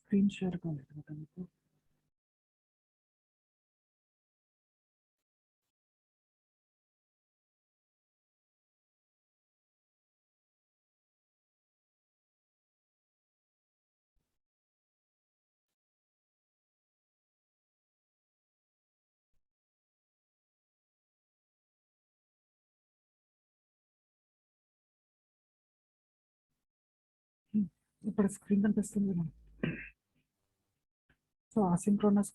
Screen share కాలేదు కదా మీకు. ఇప్పుడు స్క్రీన్ కనిపిస్తుంది కదా. సో అసింక్రోనస్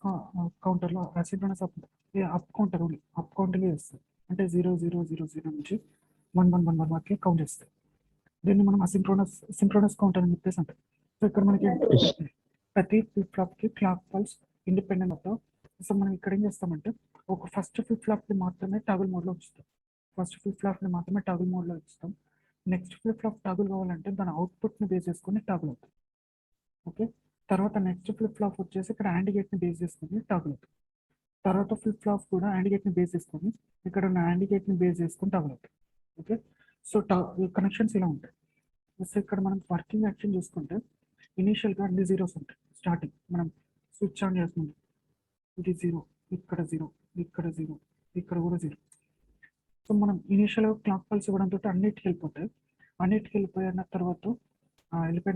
కౌంటర్లో అసింక్రోనస్ అప్ కౌంటర్ ఉంది, అప్ కౌంటింగ్ చేస్తుంది. అంటే 0 0 0 0 నుంచి 1 1 1 1 వరకే కౌంట్ చేస్తాయి. దీన్ని మనం సింక్రోనస్ కౌంటర్ అని చెప్పేసి అంటాం. సో ఇక్కడ మనకి ప్రతి ఫ్లిప్ ఫ్లాప్ కి క్లాక్ పల్స్ ఇండిపెండెంట్ అవుతాం. సో మనం ఇక్కడ ఏం చేస్తామంటే ఒక ఫస్ట్ ఫ్లిప్ ఫ్లాప్ ని మాత్రమే టగుల్ మోడ్ లో ఉంచుతాం. ఫస్ట్ ఫ్లిప్ ఫ్లాప్ ని మాత్రమే టగుల్ మోడ్ లో ఉంచుతాం. నెక్స్ట్ ఫ్లిప్ ఫ్లాప్ టగుల్ కావాలంటే దాని అవుట్పుట్ ని బేస్ చేసుకుని టగుల్ అవుతుంది. ఓకే, తర్వాత నెక్స్ట్ ఫ్లిప్ ఫ్లాప్ వచ్చేసి ఇక్కడ హ్యాండ్ గేట్ ని బేస్ చేసుకుని టగుల్ అవుతుంది. తర్వాత ఫ్లిప్ ఫ్లాప్ కూడా హ్యాండ్ గేట్ ని బేస్ చేసుకొని ఇక్కడ ఉన్న హ్యాండ్ గేట్ ని బేస్ చేసుకుని టగుల్ అవుతుంది. ఓకే, సో కనెక్షన్స్ ఇలా ఉంటాయి. సో ఇక్కడ మనం వర్కింగ్ యాక్షన్ చూసుకుంటే ఇనీషియల్గా అన్ని జీరోస్ ఉంటాయి. స్టార్టింగ్ మనం స్విచ్ ఆన్ చేస్తుంది, ఇది 0, ఇక్కడ 0, ఇక్కడ 0, ఇక్కడ కూడా 0. సో మనం ఇనీషియల్గా క్లాక్ పల్స్ ఇవ్వడంతో అన్నిటికి వెళ్ళిపోతాయి. అన్నిటికి వెళ్ళిపోయిన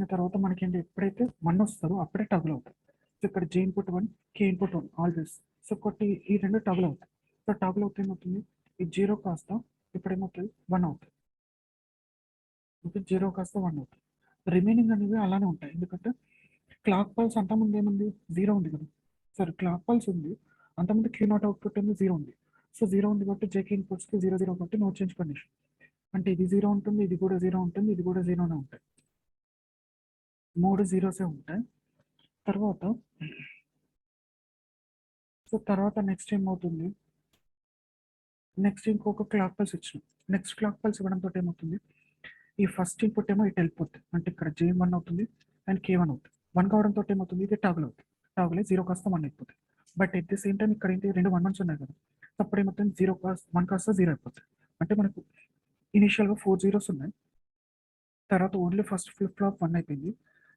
తర్వాత మనకి ఏంటి, ఎప్పుడైతే 1 వస్తుందో అప్పుడే టగుల్ అవుతుంది. సో ఇక్కడ జే ఇన్పుట్ 1, కే ఇన్పుట్ 1 ఆల్వేస్. సో కొట్టి ఈ రెండు టగుల్ అవుతాయి. సో టగుల్ అవుతే ఏమవుతుంది, ఈ 0 కాస్త ఇప్పుడు ఏమవుతుంది 1 అవుతుంది. ఓకే, 0 కాస్త 1 అవుతుంది. రిమైనింగ్ అనేవి అలానే ఉంటాయి. ఎందుకంటే క్లాక్ పల్స్ అంతకుముందు ఏముంది, 0 ఉంది కదా. సరే, క్లాక్ పల్స్ ఉంది, అంతకుముందు క్యూ నాట్ అవుట్పుట్ ఉంది, 0 ఉంది. సో 0 ఉంది కాబట్టి జేకే ఇన్పుట్స్కి 0 0 కాబట్టి నో చేంజ్ కండిషన్. అంటే ఇది 0 ఉంటుంది, ఇది కూడా 0 ఉంటుంది, ఇది కూడా 0నే ఉంటాయి. 3 జీరోసే ఉంటాయి. తర్వాత నెక్స్ట్ ఏమవుతుంది, నెక్స్ట్ ఇంకొక క్లాక్ పల్స్ ఇచ్చిన నెక్స్ట్ క్లాక్ పల్స్ ఇవ్వడంతో ఏమవుతుంది, ఈ ఫస్ట్ ఇన్పుట్ ఏమో ఇటు వెళ్ళిపోతుంది. అంటే ఇక్కడ J1 అవుతుంది అండ్ K1 అవుతుంది. 1 కావడంతో ఏమవుతుంది, ఇది టాగుల్ అవుతుంది. టాగుల్ 0 కాస్త 1 అయిపోతుంది. But at the same time ఇక్కడ ఏంటి, రెండు 1 1s ఉన్నాయి కదా. అప్పుడు ఏమవుతుంది, 1 కాస్త 0 అయిపోతుంది. అంటే మనకు ఇనిషియల్గా 4 జీరోస్ ఉన్నాయి. తర్వాత ఓన్లీ ఫస్ట్ ఫ్లిప్ ఫ్లాప్ 1 అయిపోయింది.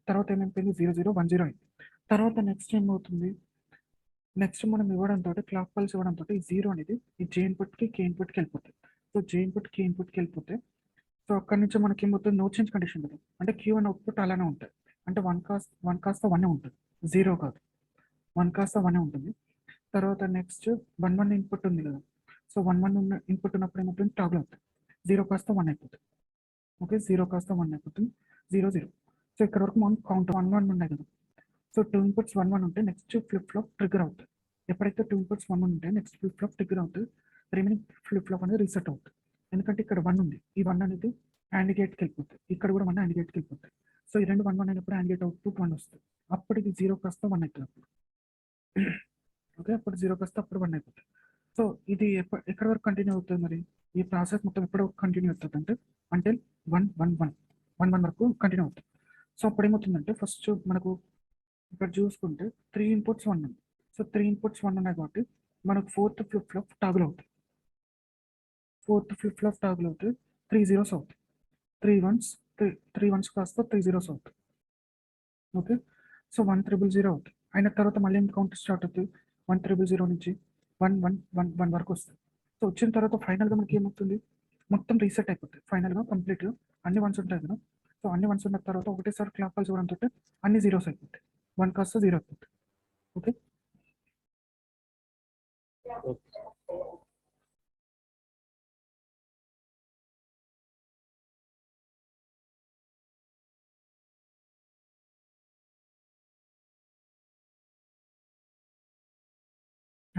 తర్వాత ఏమైపోయింది, 0 0 1 0 అయింది. తర్వాత నెక్స్ట్ ఏమవుతుంది, నెక్స్ట్ మనం ఇవ్వడంతో క్లాక్ పల్స్ ఇవ్వడంతో ఈ 0 అనేది ఈ J ఇన్పుట్కి K ఇన్పుట్కి వెళ్ళిపోతుంది. సో J ఇన్పుట్ K ఇన్పుట్కి వెళ్ళిపోతే సో అక్కడి నుంచి మనకి ఏమవుతుంది, నో చేంజ్ కండిషన్ కదా. అంటే Q1 అవుట్పుట్ అలానే ఉంటుంది. అంటే 1 కాస్త 1 ఉంటుంది, 0 కాదు. 1 కాస్త 1 ఉంటుంది. తర్వాత నెక్స్ట్ 1 1 ఇన్పుట్ ఉంది కదా. సో 1 1 ఉన్న ఇన్పుట్ ఉన్నప్పుడు ఏమవుతుంది, టాగుల్ అవుతుంది. 0 కాస్త 1 అయిపోతుంది. ఓకే, 0 కాస్త 1 అయిపోతుంది, 0 0. సో ఇక్కడ వరకు మనం కౌంట్ 1 1 ఉన్నాయి కదా. సో 2 ఇన్పుట్స్ 1 1 ఉంటే నెక్స్ట్ ఫ్లిప్ ఫ్లాప్ ట్రిగర్ అవుతుంది. ఎప్పుడైతే 2 ఇన్పుట్స్ 1 1 ఉంటే నెక్స్ట్ ఫ్లిప్ ఫ్లాప్ ట్రిగర్ అవుతుంది. రిమైనింగ్ ఫ్లిప్ ఫ్లాప్ అనేది రీసెట్ అవుతుంది. ఎందుకంటే ఇక్కడ 1 ఉంది, ఈ 1 అనేది హ్యాండ్ గేట్కి వెళ్ళిపోతుంది. ఇక్కడ కూడా 1 హ్యాండ్ గేట్కి వెళ్ళిపోతుంది. సో ఈ రెండు 1 1 అయినప్పుడు హ్యాండ్ గేట్ అవుట్పుట్ 1 వస్తుంది. అప్పుడు ఇది 0 కాస్త 1 అవుతుంది అప్పుడు. ఓకే, అప్పుడు 0 కాస్త అప్పుడు 1 అయిపోతుంది. సో ఇది ఎక్కడి వరకు కంటిన్యూ అవుతుంది, మరి ఈ ప్రాసెస్ మొత్తం ఎప్పటి వరకు కంటిన్యూ అవుతుంది అంటే అంటే 1 1 1 1 1 వరకు కంటిన్యూ అవుతుంది. సో అప్పుడు ఏమవుతుందంటే ఫస్ట్ మనకు ఇక్కడ చూసుకుంటే 3 ఇన్పుట్స్ 1 ఉంది. సో 3 ఇన్పుట్స్ 1 ఉన్నాయి కాబట్టి మనకు ఫోర్త్ ఫ్లిప్ ఫ్లాప్ టాగుల్ అవుతుంది. ఫోర్త్ ఫ్లిప్ ఫ్లాప్ టాగుల్ అవుతుంది, 3 జీరోస్ అవుతాయి. 3 1s, 3 1s కాస్త 3 జీరోస్ అవుతాయి. ఓకే, సో 1 0 0 అవుతుంది. అయిన తర్వాత మళ్ళీ కౌంటర్ స్టార్ట్ అవుతుంది. 1 0 0 నుంచి 1 1 1 1 వరకు వస్తుంది. సో వచ్చిన తర్వాత ఫైనల్గా మనకి ఏమవుతుంది, మొత్తం రీసెట్ అయిపోతుంది. ఫైనల్గా కంప్లీట్గా అన్ని 1s ఉంటాయి కదా. సో అన్ని 1s ఉన్న తర్వాత ఒకటేసారి క్లాక్ పల్స్ ఇవ్వడంతో అన్ని జీరోస్ అయిపోతాయి. 1 కాస్త 0 అయిపోతుంది. ఓకే,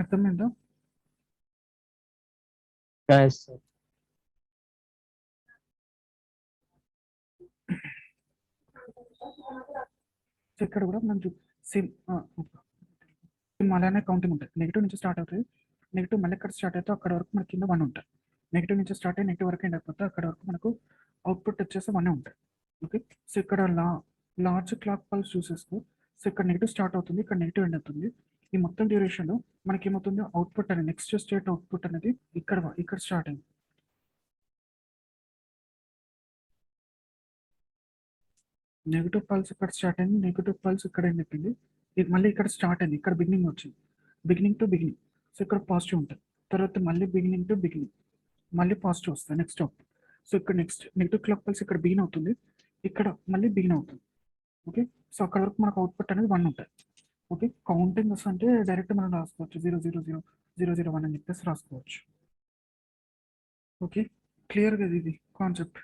అర్థమైందా? Yes, sir. సో ఇక్కడ కూడా మనం సేమ్ అలానే కౌంటింగ్ ఉంటుంది. నెగిటివ్ నుంచి స్టార్ట్ అవుతుంది. నెగిటివ్ మళ్ళీ ఎక్కడ స్టార్ట్ అవుతుందో అక్కడ వరకు మనకి కింద 1 ఉంటుంది. నెగిటివ్ నుంచి స్టార్ట్ అయ్యి నెగిటివ్ వరకు ఎండ్ అయిపోతే అక్కడ వరకు మనకు అవుట్పుట్ వచ్చేసి 1 ఉంటుంది. ఓకే, సో ఇక్కడ లార్జ్ క్లాక్ పల్స్ చూసేసుకో. సో ఇక్కడ నెగిటివ్ స్టార్ట్ అవుతుంది, ఇక్కడ నెగిటివ్ ఎండ్ అవుతుంది. ఈ మొత్తం డ్యూరేషన్లో మనకి ఏమవుతుంది, అవుట్పుట్ అనేది నెక్స్ట్ స్టేట్ అవుట్పుట్ అనేది ఇక్కడ స్టార్ట్ అయింది. నెగిటివ్ పల్స్ ఇక్కడ స్టార్ట్ అయింది, నెగిటివ్ పల్స్ ఇక్కడ ఏం చెప్పింది, ఇది మళ్ళీ ఇక్కడ స్టార్ట్ అయింది, ఇక్కడ బిగినింగ్ వచ్చింది, బిగినింగ్ టు బిగినింగ్. సో ఇక్కడ పాజిటివ్ ఉంటుంది, తర్వాత మళ్ళీ బిగినింగ్ టు బిగినింగ్, మళ్ళీ పాజిటివ్ వస్తుంది నెక్స్ట్ అవుట్. సో ఇక్కడ నెక్స్ట్ నెగిటివ్ క్లాక్ పల్స్ ఇక్కడ బిగిన్ అవుతుంది, ఇక్కడ మళ్ళీ బిగిన్ అవుతుంది. ఓకే, సో అక్కడ వరకు మనకు అవుట్పుట్ అనేది 1 ఉంటుంది. ఓకే, కౌంటింగ్ అంటే డైరెక్ట్ మనం రాసుకోవచ్చు 000 001 అని చెప్పేసి రాసుకోవచ్చు. ఓకే, క్లియర్ కదా ఇది కాన్సెప్ట్?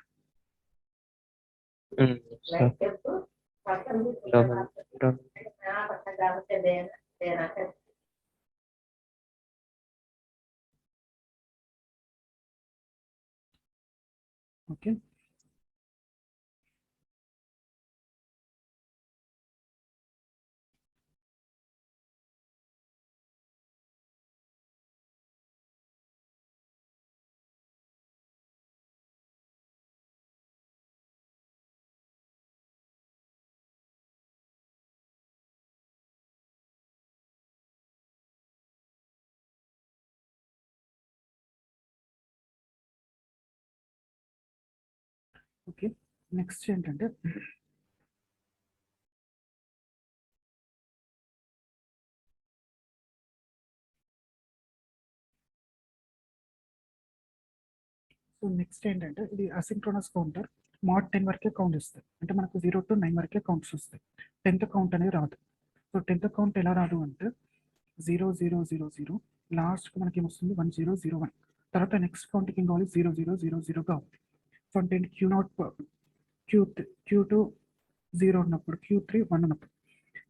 ఓకే, ఓకే, నెక్స్ట్ ఏంటంటే సో నెక్స్ట్ ఏంటంటే ఇది అసింక్రోనస్ కౌంటర్, మాడ్ 10 వరకే కౌంట్ ఇస్తుంది, అంటే మనకు 0 to 9 వరకే కౌంట్స్ వస్తాయి, 10th కౌంట్ అనేది రాదు. సో 10th కౌంట్ ఎలా రాదు అంటే 0000, లాస్ట్కి మనకి ఏమొస్తుంది 1001, తర్వాత నెక్స్ట్ కౌంట్కి ఏం కావాలి 0000 కావాలి. సో అంటే Q0 Q2 0 ఉన్నప్పుడు, Q3 1 ఉన్నప్పుడు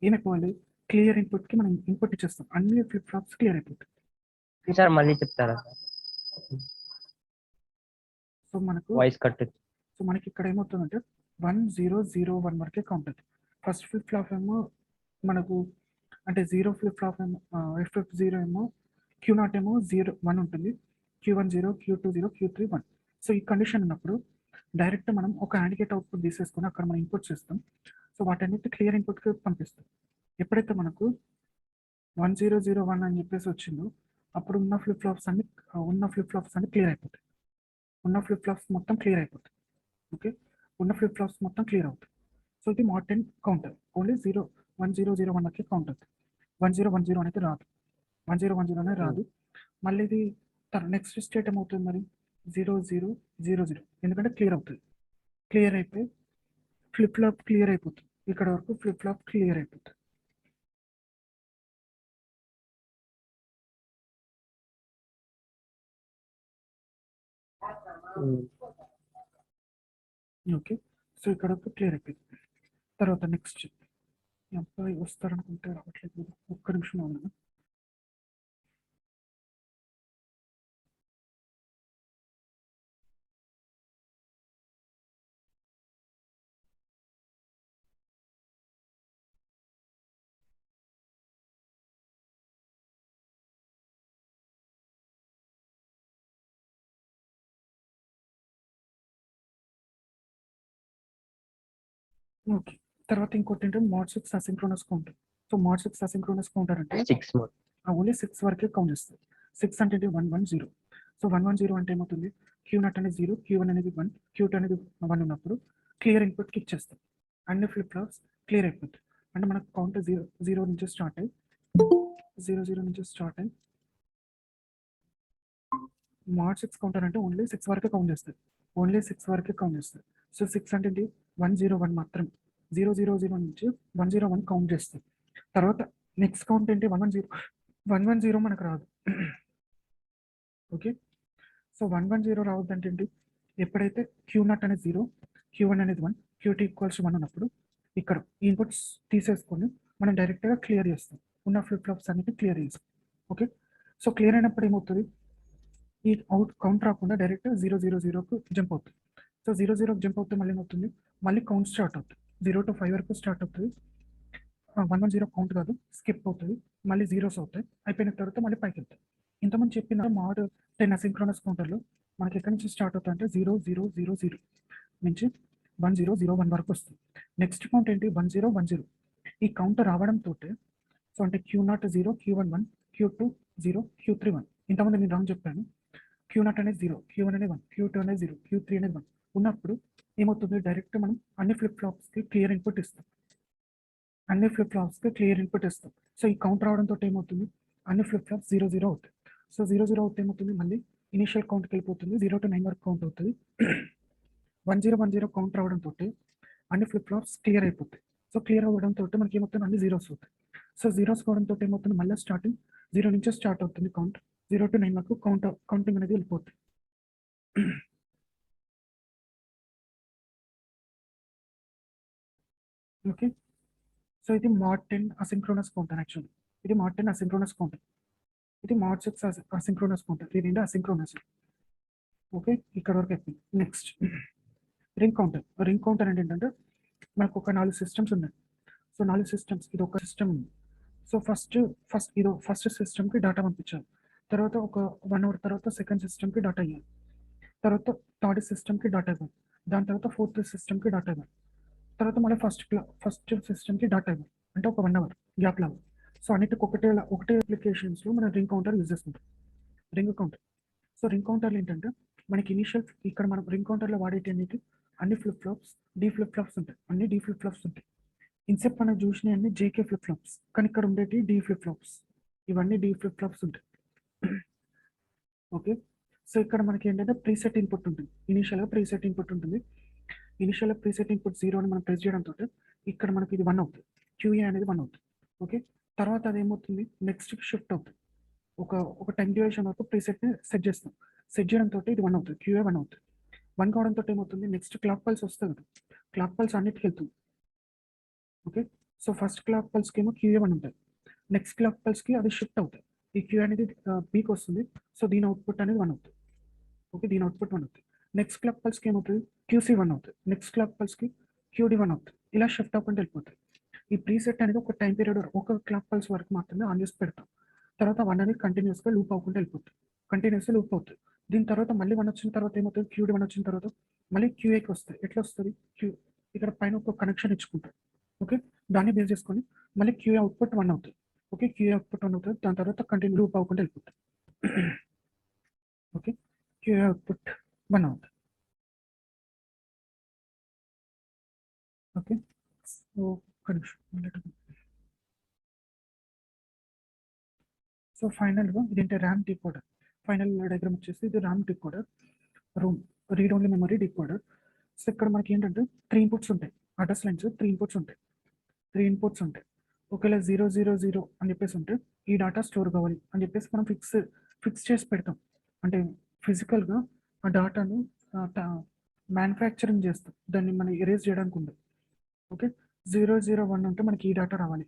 ఏమైపోవాలి, క్లియర్ ఇన్పుట్కి మనం ఇన్పుట్ ఇచ్చేస్తాం, అన్ని ఫ్లిప్ ఫ్లాప్స్ క్లియర్ అయిపోతాయి. సార్ మళ్ళీ చెప్తారా సార్? సో మనకు వాయిస్ కట్. సో మనకి ఇక్కడ ఏమవుతుందంటే 1001 వరకే కౌంట్ అవుతుంది. ఫస్ట్ ఫ్లిప్ ఫ్లాప్ ఏమో మనకు అంటే 0 ఫ్లిప్ ఫ్లాప్ ఏమో F0 ఏమో Q0 ఏమో 1 ఉంటుంది, Q1 0, Q2 0, Q3 1. సో ఈ కండిషన్ ఉన్నప్పుడు డైరెక్ట్ మనం ఒక AND గేట్ అవుట్పుట్ తీసేసుకొని అక్కడ మనం ఇన్పుట్స్ ఇస్తాం. సో వాటన్నిటి క్లియర్ ఇన్పుట్కి పంపిస్తాం. ఎప్పుడైతే మనకు 1001 అని చెప్పేసి వచ్చిందో అప్పుడు ఉన్న ఫ్లిప్ ఫ్లాప్స్ అన్ని క్లియర్ అయిపోతాయి, ఉన్న ఫ్లిప్ ఫ్లాప్స్ మొత్తం క్లియర్ అయిపోతాయి. ఓకే, ఉన్న ఫ్లిప్ ఫ్లాప్స్ మొత్తం క్లియర్ అవుతాయి. సో ఇది మాడ్ 10 కౌంటర్, ఓన్లీ 1001 వరకే కౌంట్ అవుతుంది, 1010 అనేది రాదు, 1010 అనేది రాదు. మళ్ళీ ఇది నెక్స్ట్ స్టేట్ ఏమవుతుంది మరి 0000, ఎందుకంటే క్లియర్ అవుతుంది, క్లియర్ అయిపోయి ఫ్లిప్ ఫ్లాప్ క్లియర్ అయిపోతుంది, ఇక్కడ వరకు ఫ్లిప్ ఫ్లాప్ క్లియర్ అయిపోతుంది. ఓకే, సో ఇక్కడ వరకు క్లియర్ అయిపోయింది. తర్వాత నెక్స్ట్ అబ్బాయి వస్తారనుకుంటే రావట్లేదు, ఒక్క నిమిషం అవునా. ఓకే, తర్వాత ఇంకోటి ఏంటంటే mod 6 asynchronous counter. So mod 6 asynchronous counter అంటే 6 మోడ్. ఓన్లీ 6 వరకే కౌంట్ చేస్తుంది. 6 అంటే 110. సో 110 అంటే ఏమవుతుంది, Q0 అనేది 0, Q1 అనేది 1, Q2 అనేది 1 ఉన్నప్పుడు క్లియర్ ఇన్పుట్కి ఇచ్చేస్తాం, అన్ని ఫ్లిప్ ఫ్లాప్స్ క్లియర్ అయిపోతుంది. అంటే మనకు కౌంట్ 0 నుంచి స్టార్ట్ అయ్యి 00 నుంచి స్టార్ట్ అయ్యి mod 6 కౌంటర్ అంటే ఓన్లీ 6 వరకే కౌంట్ చేస్తుంది, ఓన్లీ 6 వరకే కౌంట్ చేస్తుంది. సో 6 అంటే 101 మాత్రం, 000 నుంచి 101 కౌంట్ చేస్తుంది. తర్వాత నెక్స్ట్ కౌంట్ ఏంటి 110 మనకు రాదు. ఓకే, సో 110 రావద్దంటే ఏంటి, ఎప్పుడైతే Q0 అనేది 0, Q1 అనేది 1, Q2 ఈక్వల్స్ 1 ఉన్నప్పుడు ఇక్కడ ఇన్పుట్స్ తీసేసుకొని మనం డైరెక్ట్గా క్లియర్ చేస్తాం, ఉన్న ఫ్లిప్ ఫ్లాప్స్ అన్నిటి క్లియర్ చేస్తాం. ఓకే, సో క్లియర్ అయినప్పుడు ఏమవుతుంది, ఈ అవుట్ కౌంట్ రాకుండా డైరెక్ట్ 000కు జంప్ అవుతుంది. సో 00కి జంప్ అవుతే మళ్ళీ ఏమవుతుంది, మళ్ళీ కౌంట్ స్టార్ట్ అవుతుంది, 0 to 5 వరకు స్టార్ట్ అవుతుంది, 110 కౌంట్ కాదు, స్కిప్ అవుతుంది, మళ్ళీ జీరోస్ అవుతాయి, అయిపోయిన తర్వాత మళ్ళీ పైకి వెళ్తాయి. ఇంతమంది చెప్పిన mod 10 అసింక్రోనస్ కౌంటర్లో మనకి ఎక్కడి నుంచి స్టార్ట్ అవుతుంది అంటే 0000 నుంచి 1001 వరకు వస్తుంది. నెక్స్ట్ కౌంట్ ఏంటి 1010. ఈ కౌంట్ రావడంతో సో అంటే Q0 0, Q1 1, Q2 0, Q3 1. ఇంతమంది నేను రాంగ్ చెప్పాను. Q0 అనేది 0, Q1 అనేది 1, Q2 అనేది 0, Q3 అనేది 1 ఉన్నప్పుడు ఏమవుతుంది, డైరెక్ట్ మనం అన్ని ఫ్లిప్ ఫ్లాప్స్కి క్లియర్ ఇన్పుట్ ఇస్తాం. సో ఈ కౌంట్ రావడంతో ఏమవుతుంది, అన్ని ఫ్లిప్ ఫ్లాప్స్ 0 0 అవుతాయి. సో 0 0 అవుతే ఏమవుతుంది, మళ్ళీ ఇనిషియల్ కౌంట్కి వెళ్ళిపోతుంది, 0 to 9 వరకు కౌంట్ అవుతుంది. 1 0 1 0 కౌంట్ రావడంతో అన్ని ఫ్లిప్ ఫ్లాప్స్ క్లియర్ అయిపోతాయి. సో క్లియర్ అవ్వడంతో మనకి ఏమవుతుంది, అన్ని జీరోస్ అవుతాయి. సో జీరోస్ కావడంతో ఏమవుతుంది, మళ్ళీ స్టార్టింగ్ 0 నుంచి స్టార్ట్ అవుతుంది కౌంట్. 0 to 9 వరకు కౌంటింగ్ అనేది వెళ్ళిపోతుంది. ఓకే, సో ఇది mod 10 అసింక్రోనస్ కౌంటర్. యాక్చువల్లీ ఇది mod 10 అసింక్రోనస్ కౌంటర్, ఇది mod 6 అసింక్రోనస్ కౌంటర్. ఇది ఏంటి, అసింక్రోనస్. ఓకే, ఇక్కడ వరకు అయిపోయింది. Next ring counter. Ring counter అంటే ఏంటంటే మనకు ఒక 4 సిస్టమ్స్ ఉన్నాయి. సో 4 సిస్టమ్స్, ఇది ఒక సిస్టమ్ ఉంది. సో ఫస్ట్ సిస్టమ్కి డేటా పంపించాలి. తర్వాత ఒక 1 hour తర్వాత సెకండ్ సిస్టమ్కి డేటా ఇవ్వాలి. తర్వాత థర్డ్ సిస్టమ్కి డేటా ఇవ్వాలి. దాని తర్వాత ఫోర్త్ సిస్టమ్కి డేటా ఇవ్వాలి. తర్వాత మళ్ళీ ఫస్ట్ సిస్టమ్కి డేటా ఇవ్వాలి. అంటే ఒక 1 hour గ్యాప్ లాగా. సో అన్నిటికి ఒకటే అప్లికేషన్స్లో మనం రింగ్ కౌంటర్ యూజ్ చేసుకుంటాం. Ring counter. సో రింగ్ కౌంటర్లు ఏంటంటే మనకి ఇనిషియల్, ఇక్కడ మనం రింగ్ కౌంటర్లో వాడేటి అన్ని flip flops D flip flops ఉంటాయి. అన్ని డీ ఫ్లిప్ ఫ్లాప్స్ ఉంటాయి. ఇన్సెప్ట్ మనం చూసిన అన్ని జేకే ఫ్లిప్ ఫ్లాప్స్, కానీ ఇక్కడ ఉండేటి డీ ఫ్లిప్ ఫ్లాప్స్. ఇవన్నీ డీ ఫ్లిప్ ఫ్లాప్స్ ఉంటాయి. ఓకే, సో ఇక్కడ మనకి ఏంటంటే ప్రీసెట్ ఇన్పుట్ ఉంటుంది. ఇనిషియల్గా ప్రీసెట్ ఇన్పుట్ ఉంటుంది. ఇనిషియల్గా ప్రీసెట్ ఇన్పుట్ 0 అని మనం ప్రెస్ చేయడంతో ఇక్కడ మనకి ఇది 1 అవుతుంది. QA అనేది 1 అవుతుంది. ఓకే, తర్వాత అది ఏమవుతుంది, నెక్స్ట్ షిఫ్ట్ అవుతుంది. ఒక టైం డ్యూరేషన్ వరకు ప్రీసెట్ని సెట్ చేస్తాం. సెట్ చేయడంతో ఇది 1 అవుతుంది. QA 1 అవుతుంది. 1 కావడంతో ఏమవుతుంది, నెక్స్ట్ క్లాక్ పల్స్ వస్తుంది కదా, క్లాక్ పల్స్ అన్నిటికి వెళ్తుంది. ఓకే, సో ఫస్ట్ క్లాక్ పల్స్కి ఏమో QA 1 ఉంటుంది. నెక్స్ట్ క్లాక్ పల్స్కి అది షిఫ్ట్ అవుతుంది. ఈ QA అనేది పీక్ వస్తుంది. సో దీని అవుట్పుట్ అనేది 1 అవుతుంది. ఓకే, దీని అవుట్పుట్ 1 అవుతుంది. నెక్స్ట్ క్లాక్ పల్స్కి ఏమవుతుంది, QC 1 అవుతుంది. నెక్స్ట్ క్లాక్ పల్స్కి QD 1 అవుతుంది. ఇలా షిఫ్ట్ అవ్వకుండా వెళ్ళిపోతుంది. ఈ ప్రీసెట్ అనేది ఒక టైం పీరియడ్, ఒక క్లాక్ పల్స్ వరకు మాత్రమే ఆన్ చేసి పెడతాం. తర్వాత 1 అనేది కంటిన్యూస్గా లూప్ అవ్వకుండా వెళ్ళిపోతుంది. కంటిన్యూస్గా లూప్ అవుతుంది. దీని తర్వాత మళ్ళీ 1 వచ్చిన తర్వాత ఏమవుతుంది, QD 1 వచ్చిన తర్వాత మళ్ళీ QAకి వస్తుంది. ఎట్లా వస్తుంది, ఇక్కడ పైన ఒక కనెక్షన్ ఇచ్చుకుంటారు. ఓకే, దాన్ని బేస్ చేసుకొని మళ్ళీ QA అవుట్పుట్ 1 అవుతుంది. ఓకే, QA అవుట్పుట్ 1 అవుతుంది. దాని తర్వాత కంటిన్యూ లూప్ అవ్వకుండా వెళ్ళిపోతుంది. ఓకే, QA అవుట్పుట్ 1 అవుతుంది. ఓకే, సో సో ఫైనల్గా ఇదేంటి, ర్యామ్ డీకోడర్. ఫైనల్ డయాగ్రామ్ వచ్చేసి ఇది RAM decoder, read only memory decoder. So ఇక్కడ మనకి ఏంటంటే 3 ఇన్పుట్స్ ఉంటాయి. అడ్రస్ లైన్స్ 3 ఇన్పుట్స్ ఉంటాయి. 3 ఇన్పుట్స్ ఉంటాయి. ఒకవేళ 0 0 0 అని చెప్పేసి ఉంటే ఈ డేటా స్టోర్ కావాలి అని చెప్పేసి మనం ఫిక్స్ చేసి పెడతాం. అంటే ఫిజికల్గా ఆ డేటాను మ్యానుఫ్యాక్చరింగ్ చేస్తాం. దాన్ని మనం ఎరేజ్ చేయడానికి ఉండదు. ఓకే, 0 0 1 అంటే మనకి ఈ డేటా రావాలి.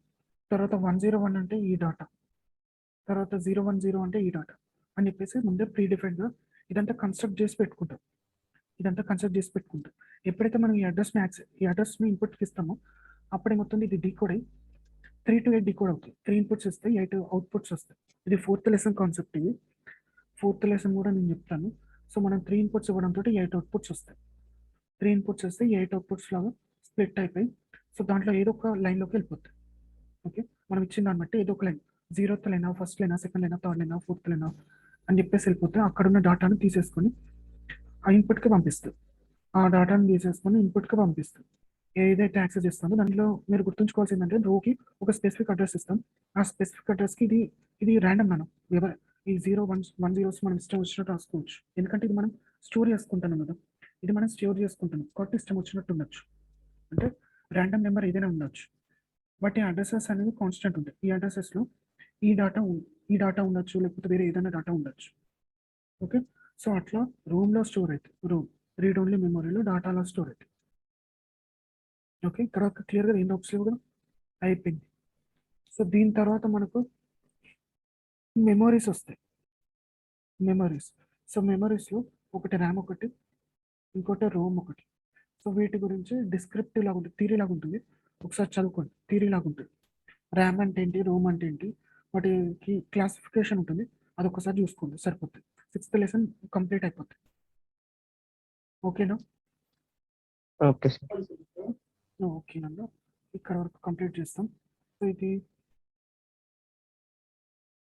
తర్వాత 1 0 1 అంటే ఈ డేటా, తర్వాత 0 1 0 అంటే ఈ డేటా అని చెప్పేసి ముందే ప్రీడిఫైన్డ్గా ఇదంతా కన్స్ట్రక్ట్ చేసి పెట్టుకుంటాం. ఎప్పుడైతే మనం ఈ అడ్రస్ని ఇన్పుట్కి ఇస్తామో అప్పుడేమవుతుంది, ఇది డీకోడ్ అయ్యి 3 to 8 డీకోడ్ అవుతుంది. 3 ఇన్పుట్స్ వస్తాయి, 8 అవుట్పుట్స్ వస్తాయి. ఇది 4th లెసన్ కాన్సెప్ట్. ఇది 4th లెసన్ కూడా నేను చెప్తాను. సో మనం 3 ఇన్పుట్స్ ఇవ్వడంతో 8 అవుట్పుట్స్ వస్తాయి. 3 ఇన్పుట్స్ వస్తే 8 అవుట్పుట్స్ లాగా స్ప్లిట్ అయిపోయి, సో దాంట్లో ఏదో ఒక లైన్లోకి వెళ్ళిపోతుంది. ఓకే, మనం ఇచ్చిన దాన్ని బట్టి ఏదో ఒక లైన్, 0th లైనా, ఫస్ట్ లైనా, సెకండ్ లైనా, థర్డ్ లైనా, ఫోర్త్ లైనా అని చెప్పేసి వెళ్ళిపోతే అక్కడున్న డేటాను తీసేసుకొని ఆ ఇన్పుట్కి పంపిస్తుంది. ఆ డేటాను తీసేసుకొని ఇన్పుట్కి పంపిస్తుంది. ఏదైతే యాక్సెస్ చేస్తుందో దాంట్లో మీరు గుర్తుంచుకోవాల్సింది ఏంటంటే రోకి ఒక స్పెసిఫిక్ అడ్రస్ ఇస్తాం. ఆ స్పెసిఫిక్ అడ్రస్కి ఇది ర్యాండమ్. మనం ఈ 0 1 0s మనం ఇష్టం వచ్చినట్టు రాసుకోవచ్చు. ఎందుకంటే ఇది మనం స్టోర్ చేసుకుంటున్నాం కదా, కాబట్టి ఇష్టం వచ్చినట్టు ఉండొచ్చు. అంటే ర్యాండమ్ నెంబర్ ఏదైనా ఉండొచ్చు. బట్ ఈ అడ్రసెస్ అనేవి కాన్స్టెంట్ ఉంటాయి. ఈ అడ్రసెస్లో ఈ డేటా ఉండొచ్చు, లేకపోతే వేరే ఏదైనా డేటా ఉండొచ్చు. ఓకే, సో అట్లా రూమ్లో స్టోర్ అవుతుంది. రీడ్ ఓన్లీ మెమరీలో డేటాలో స్టోర్ అవుతుంది. ఓకే, ఇక్కడ క్లియర్గా ఏం డౌట్స్ లేవు కదా, అయిపోయింది. సో దీని తర్వాత మనకు మెమరీస్ వస్తాయి. సో మెమరీస్లో ఒకటి ర్యామ్, ఒకటి ఇంకోటి రోమ్ ఒకటి. సో వీటి గురించి డిస్క్రిప్టివ్ లాగా ఉంటుంది, థియరీ లాగా ఉంటుంది. ఒకసారి చదువుకోండి, థియరీ లాగా ఉంటుంది. ర్యామ్ అంటే ఏంటి, రోమ్ అంటే ఏంటి, వాటికి క్లాసిఫికేషన్ ఉంటుంది. అది ఒకసారి చూసుకోండి సరిపోతుంది. 6th లెసన్ కంప్లీట్ అయిపోతుంది. ఓకేనా? Okay sir. ఓకేనన్నా, ఇక్కడ వరకు కంప్లీట్ చేస్తాం. సో ఇది